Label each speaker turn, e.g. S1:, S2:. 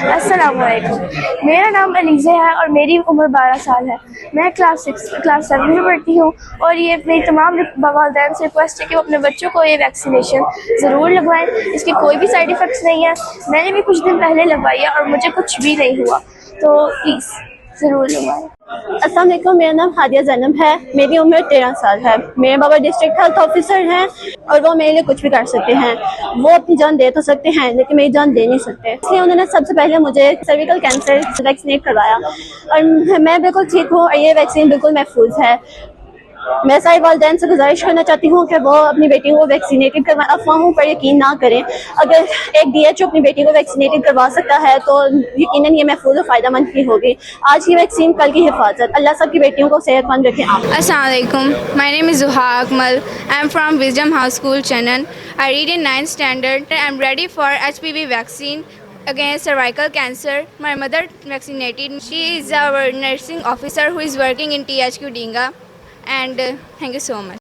S1: अस्सलामुअलैकुम। मेरा नाम अलीज़ा है और मेरी उम्र 12 साल है। मैं क्लास 7 में पढ़ती हूँ और ये मेरी तमाम वालिदैन से रिक्वेस्ट है कि वो अपने बच्चों को ये वैक्सीनेशन ज़रूर लगवाएं। इसके कोई भी साइड इफ़ेक्ट्स नहीं है। मैंने भी कुछ दिन पहले लगवाई है और मुझे कुछ भी नहीं हुआ, तो प्लीज़ ज़रूर लगवाएं।
S2: अस्सलाम वालेकुम, मेरा नाम हादिया ज़ैनब है। मेरी उम्र 13 साल है। मेरे बाबा डिस्ट्रिक्ट हेल्थ ऑफिसर हैं और वो मेरे लिए कुछ भी कर सकते हैं। वो अपनी जान दे तो सकते हैं लेकिन मेरी जान दे नहीं सकते, इसलिए उन्होंने सबसे पहले मुझे सर्विकल कैंसर वैक्सीनेट करवाया और मैं बिल्कुल ठीक हूँ और ये वैक्सीन बिल्कुल महफूज है। मैं सारे वालिदैन से गुजारिश करना चाहती हूँ कि वो अपनी बेटी को वैक्सीनेटेड करवाएं। अफवाहों पर यकीन ना करें। अगर एक DHO अपनी बेटी को वैक्सीनेटेड करवा सकता है तो यकीनन ये महफूज और फ़ायदेमंद ही होगी। आज की वैक्सीन कल की हिफाजत। अल्लाह सबकी बेटियों को सेहतमंद रखें।
S3: Assalamu alaikum. My name is Zuha Akmal. I am from Wisdom House School, Chennai. I read in 9th standard. I am ready for HPV vaccine against cervical cancer. My mother vaccinated. She is our nursing officer who is working in THQ Dinga. And thank you so much.